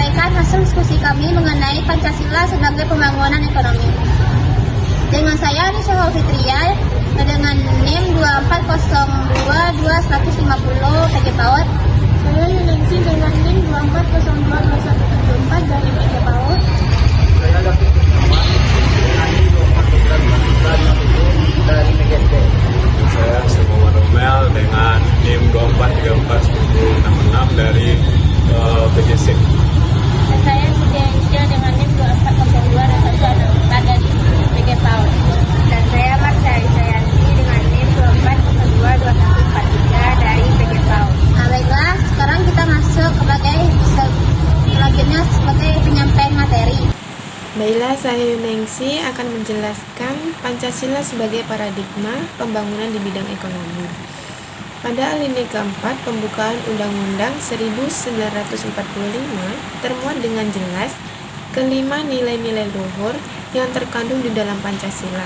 menyampaikan hasil diskusi kami mengenai Pancasila sebagai pembangunan ekonomi. Dengan saya Nisha Fitria dengan NIM 2402250 PG PAUD. Saya Yulengsi dengan NIM 240227174 dari PG PAUD. Saya David Muhammad dengan NIM 2402250 dari PGSD. Saya Semowa Romel dengan NIM 2434166 dari PGC. Dan saya Sudiansyah dengan NIM 2402164 dari PG PAUD. Dan saya Marsha Isayanti dengan NIM 240224143 dari PG PAUD. Nah, baiklah, sekarang kita masuk selanjutnya sebagai penyampaian materi. Baiklah, saya Yunengsi akan menjelaskan Pancasila sebagai paradigma pembangunan di bidang ekonomi. Pada alinea keempat pembukaan Undang-Undang 1945 termuat dengan jelas kelima nilai-nilai luhur yang terkandung di dalam Pancasila.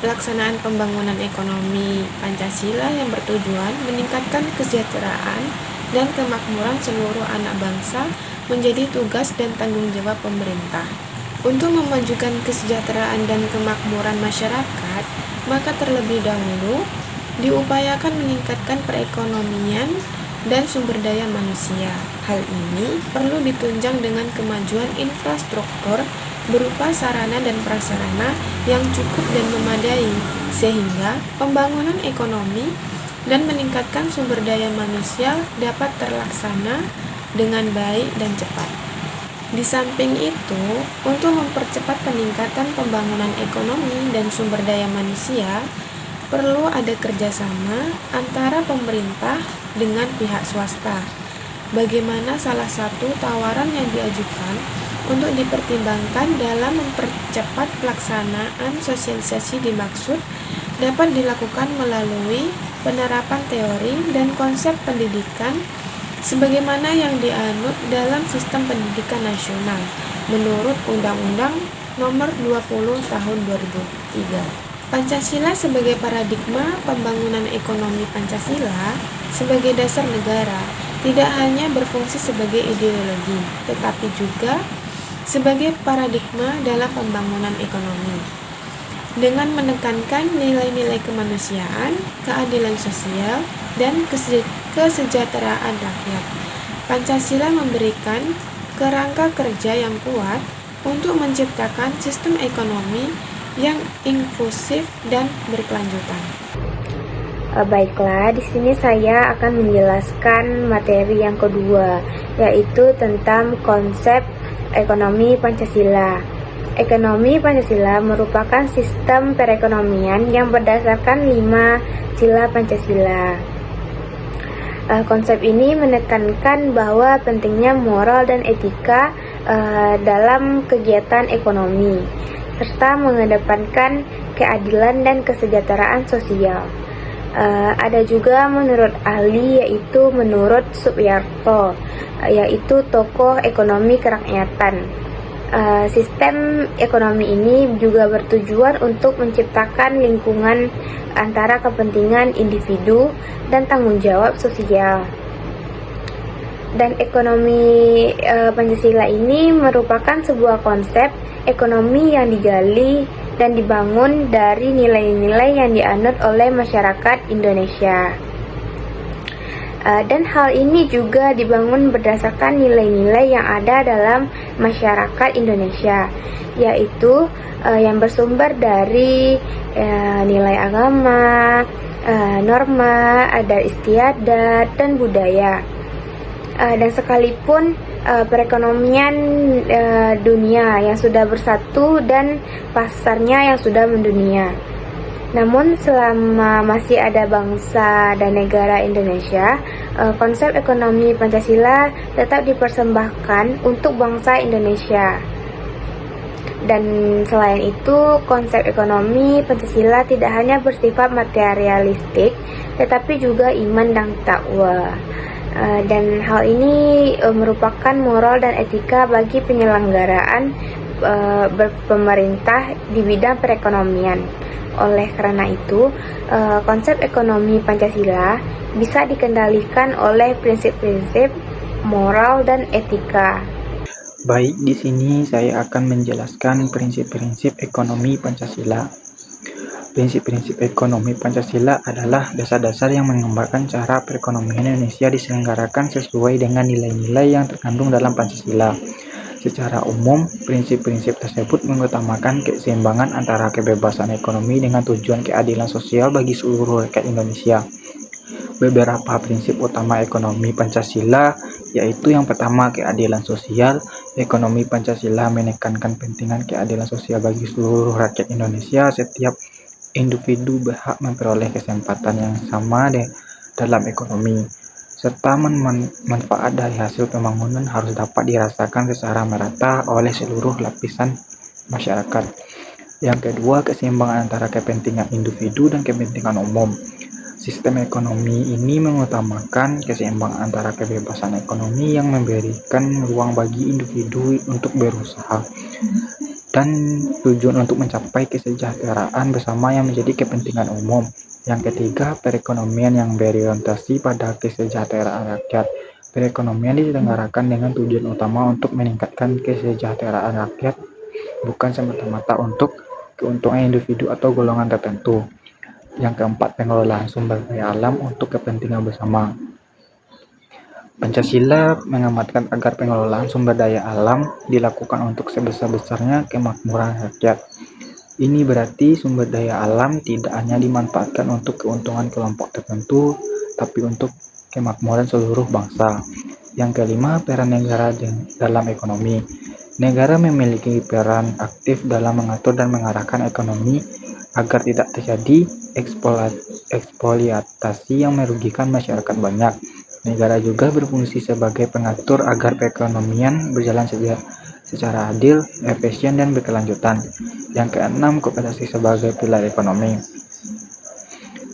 Pelaksanaan pembangunan ekonomi Pancasila yang bertujuan meningkatkan kesejahteraan dan kemakmuran seluruh anak bangsa menjadi tugas dan tanggung jawab pemerintah. Untuk memajukan kesejahteraan dan kemakmuran masyarakat, maka terlebih dahulu diupayakan meningkatkan perekonomian dan sumber daya manusia. Hal ini perlu ditunjang dengan kemajuan infrastruktur berupa sarana dan prasarana yang cukup dan memadai, sehingga pembangunan ekonomi dan meningkatkan sumber daya manusia dapat terlaksana dengan baik dan cepat. Di samping itu, untuk mempercepat peningkatan pembangunan ekonomi dan sumber daya manusia, perlu ada kerjasama antara pemerintah dengan pihak swasta. Bagaimana salah satu tawaran yang diajukan untuk dipertimbangkan dalam mempercepat pelaksanaan sosialisasi dimaksud dapat dilakukan melalui penerapan teori dan konsep pendidikan sebagaimana yang dianut dalam sistem pendidikan nasional menurut Undang-Undang Nomor 20 Tahun 2003. Pancasila sebagai paradigma pembangunan ekonomi. Pancasila sebagai dasar negara tidak hanya berfungsi sebagai ideologi, tetapi juga sebagai paradigma dalam pembangunan ekonomi. Dengan menekankan nilai-nilai kemanusiaan, keadilan sosial, dan kesejahteraan rakyat, Pancasila memberikan kerangka kerja yang kuat untuk menciptakan sistem ekonomi yang inklusif dan berkelanjutan. Baiklah, di sini saya akan menjelaskan materi yang kedua, yaitu tentang konsep ekonomi Pancasila. Ekonomi Pancasila merupakan sistem perekonomian yang berdasarkan 5 sila Pancasila. Konsep ini menekankan bahwa pentingnya moral dan etika dalam kegiatan ekonomi, serta mengedepankan keadilan dan kesejahteraan sosial. Ada juga menurut ahli, yaitu menurut Supriyatno, yaitu tokoh ekonomi kerakyatan. Sistem ekonomi ini juga bertujuan untuk menciptakan lingkungan antara kepentingan individu dan tanggung jawab sosial. Dan ekonomi Pancasila ini merupakan sebuah konsep ekonomi yang digali dan dibangun dari nilai-nilai yang dianut oleh masyarakat Indonesia. Dan hal ini juga dibangun berdasarkan nilai-nilai yang ada dalam masyarakat Indonesia, yaitu yang bersumber dari nilai agama, norma, adat istiadat, dan budaya. Dan sekalipun perekonomian dunia yang sudah bersatu dan pasarnya yang sudah mendunia, namun selama masih ada bangsa dan negara Indonesia, konsep ekonomi Pancasila tetap dipersembahkan untuk bangsa Indonesia. Dan selain itu, konsep ekonomi Pancasila tidak hanya bersifat materialistik, tetapi juga iman dan takwa. Dan hal ini merupakan moral dan etika bagi penyelenggaraan pemerintah di bidang perekonomian. Oleh karena itu, konsep ekonomi Pancasila bisa dikendalikan oleh prinsip-prinsip moral dan etika. Baik, di sini saya akan menjelaskan prinsip-prinsip ekonomi Pancasila. Prinsip-prinsip ekonomi Pancasila adalah dasar-dasar yang menggambarkan cara perekonomian Indonesia diselenggarakan sesuai dengan nilai-nilai yang terkandung dalam Pancasila. Secara umum, prinsip-prinsip tersebut mengutamakan keseimbangan antara kebebasan ekonomi dengan tujuan keadilan sosial bagi seluruh rakyat Indonesia. Beberapa prinsip utama ekonomi Pancasila yaitu yang pertama keadilan sosial. Ekonomi Pancasila menekankan pentingan keadilan sosial bagi seluruh rakyat Indonesia. Setiap individu berhak memperoleh kesempatan yang sama dalam ekonomi, serta manfaat dari hasil pembangunan harus dapat dirasakan secara merata oleh seluruh lapisan masyarakat. Yang kedua, keseimbangan antara kepentingan individu dan kepentingan umum. Sistem ekonomi ini mengutamakan keseimbangan antara kebebasan ekonomi yang memberikan ruang bagi individu untuk berusaha dan tujuan untuk mencapai kesejahteraan bersama yang menjadi kepentingan umum. Yang ketiga, perekonomian yang berorientasi pada kesejahteraan rakyat. Perekonomian diselenggarakan dengan tujuan utama untuk meningkatkan kesejahteraan rakyat, bukan semata-mata untuk keuntungan individu atau golongan tertentu. Yang keempat, pengelolaan sumber daya alam untuk kepentingan bersama. Pancasila mengamatkan agar pengelolaan sumber daya alam dilakukan untuk sebesar-besarnya kemakmuran rakyat. Ini berarti sumber daya alam tidak hanya dimanfaatkan untuk keuntungan kelompok tertentu, tapi untuk kemakmuran seluruh bangsa. Yang kelima, peran negara dalam ekonomi. Negara memiliki peran aktif dalam mengatur dan mengarahkan ekonomi agar tidak terjadi eksploitasi yang merugikan masyarakat banyak. Negara juga berfungsi sebagai pengatur agar perekonomian berjalan secara adil, efisien, dan berkelanjutan. Yang keenam, kooperasi sebagai pilar ekonomi.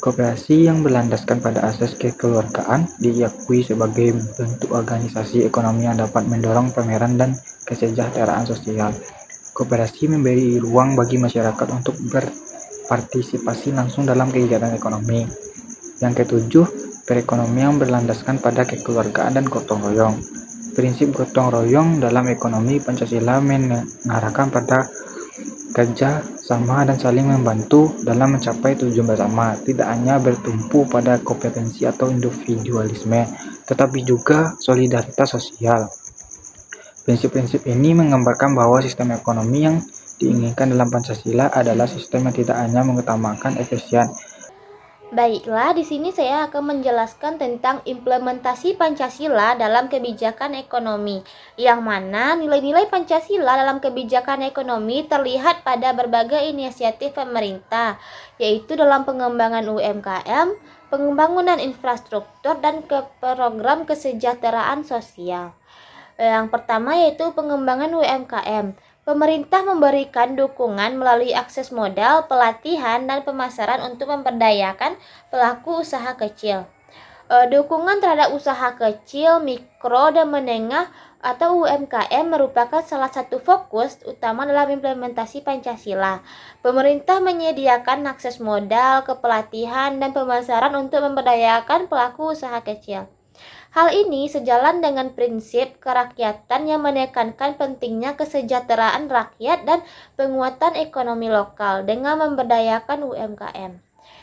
Kooperasi yang berlandaskan pada asas kekeluargaan diakui sebagai bentuk organisasi ekonomi yang dapat mendorong pameran dan kesejahteraan sosial. Kooperasi memberi ruang bagi masyarakat untuk berpartisipasi langsung dalam kegiatan ekonomi. Yang ketujuh, perekonomian berlandaskan pada kekeluargaan dan gotong royong. Prinsip gotong royong dalam ekonomi Pancasila mengarahkan pada kerja sama dan saling membantu dalam mencapai tujuan bersama, tidak hanya bertumpu pada kompetensi atau individualisme, tetapi juga solidaritas sosial. Prinsip-prinsip ini menggambarkan bahwa sistem ekonomi yang diinginkan dalam Pancasila adalah sistem yang tidak hanya mengutamakan efisien. Baiklah, di sini saya akan menjelaskan tentang implementasi Pancasila dalam kebijakan ekonomi, yang mana nilai-nilai Pancasila dalam kebijakan ekonomi terlihat pada berbagai inisiatif pemerintah, yaitu dalam pengembangan UMKM, pembangunan infrastruktur, dan program kesejahteraan sosial. Yang pertama yaitu pengembangan UMKM. Pemerintah memberikan dukungan melalui akses modal, pelatihan, dan pemasaran untuk memberdayakan pelaku usaha kecil. Dukungan terhadap usaha kecil, mikro, dan menengah atau UMKM merupakan salah satu fokus utama dalam implementasi Pancasila. Pemerintah menyediakan akses modal, kepelatihan, dan pemasaran untuk memberdayakan pelaku usaha kecil. Hal ini sejalan dengan prinsip kerakyatan yang menekankan pentingnya kesejahteraan rakyat dan penguatan ekonomi lokal dengan memberdayakan UMKM.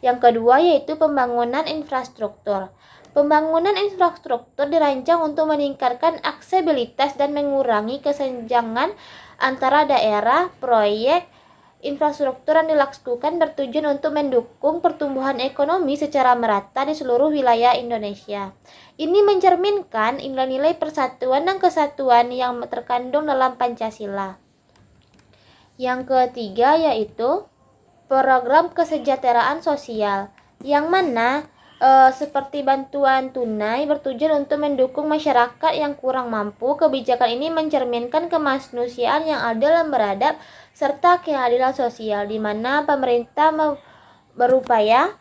Yang kedua yaitu pembangunan infrastruktur. Pembangunan infrastruktur dirancang untuk meningkatkan aksesibilitas dan mengurangi kesenjangan antara daerah. Proyek infrastruktur yang dilakukan bertujuan untuk mendukung pertumbuhan ekonomi secara merata di seluruh wilayah Indonesia. Ini mencerminkan nilai-nilai persatuan dan kesatuan yang terkandung dalam Pancasila. Yang ketiga yaitu program kesejahteraan sosial, yang mana seperti bantuan tunai bertujuan untuk mendukung masyarakat yang kurang mampu. Kebijakan ini mencerminkan kemanusiaan yang adil dan beradab serta keadilan sosial, di mana pemerintah berupaya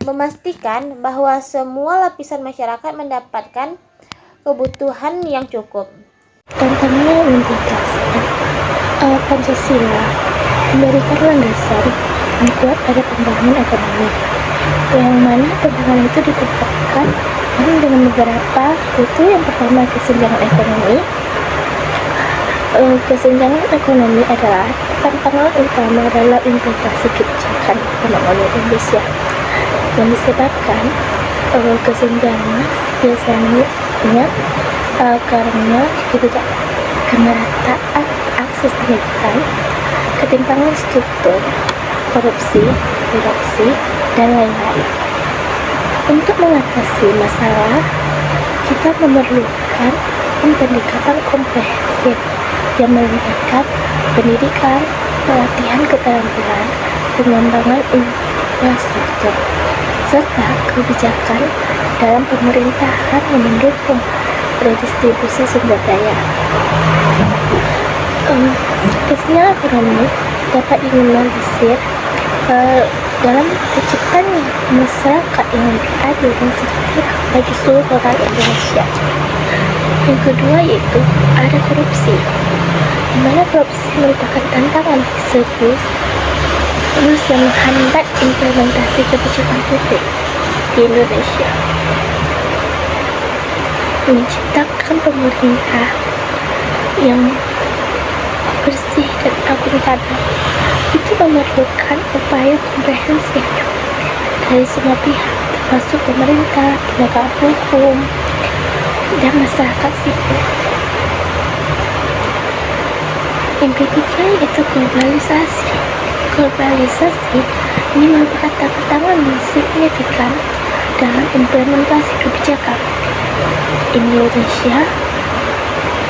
memastikan bahwa semua lapisan masyarakat mendapatkan kebutuhan yang cukup. Tantangan yang ditegaskan Pancasila memberikan landasan yang kuat pada pembangunan ekonomi, yang mana pembangunan itu ditetapkan dengan beberapa, yaitu yang pertama kesenjangan ekonomi, Kesenjangan ekonomi adalah tantangan utama dalam implementasi kebijakan ekonomi Indonesia yang disebabkan kesenjangan biasanya karena ketidakmerataan akses pendidikan, ketimpangan struktur, korupsi, birokrasi, dan lain-lain. Untuk mengatasi masalah, kita memerlukan pendekatan komprehensif yang melibatkan pendidikan, pelatihan keterampilan, pengembangan infrastruktur, serta kebijakan dalam pemerintahan yang mendukung redistribusi sumber daya. Kesenjangan ekonomi dapat diminimalisir dalam terciptanya masyarakat yang lebih adil dan sejahtera bagi seluruh orang Indonesia. Yang kedua yaitu ada korupsi, di mana korupsi merupakan tantangan serius yang menghambat implementasi kebijakan publik di Indonesia. Menciptakan pemerintah yang bersih dan akuntabel itu memerlukan upaya komprehensif dari semua pihak, termasuk pemerintah, penegak hukum, dan masyarakat sipil. Yang ketiga yaitu globalisasi. Globalisasi ini merupakan tantangan yang signifikan dalam implementasi kebijakan. Indonesia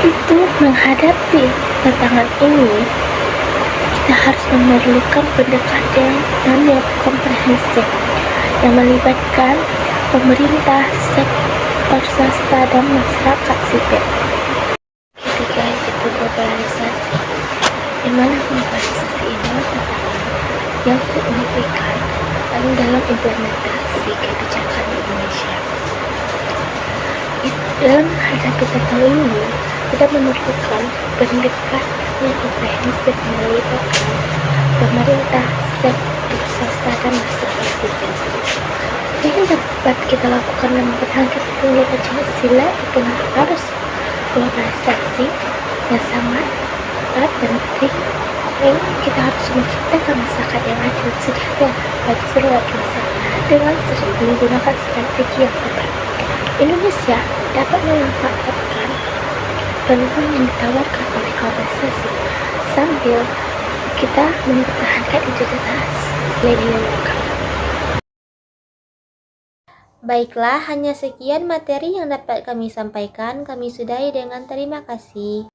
itu menghadapi tantangan ini, kita harus memerlukan pendekatan yang komprehensif yang melibatkan pemerintah, sektor swasta, dan masyarakat sipil. Ketiga yaitu globalisasi, di mana globalisasi ini tantangan yang signifikan dalam implementasi kebijakan di Indonesia. Dalam menghadapi tantangan ini, kita memerlukan pendekatan yang komprehensif yang melibatkan pemerintah, sektor swasta, dan masyarakat sipil. Yang dapat kita lakukan dalam mempertahankan nilai Pancasila itu harus globalisasi yang sangat erat dan penting. Kita harus menciptakan masyarakat yang adil dan sejahtera bagi seluruh Indonesia dengan menggunakan strategi yang tepat. Indonesia dapat memanfaatkan peluang yang ditawarkan oleh globalisasi sambil kita mempertahankan identitas nilai lokal. Baiklah, hanya sekian materi yang dapat kami sampaikan. Kami sudahi dengan terima kasih.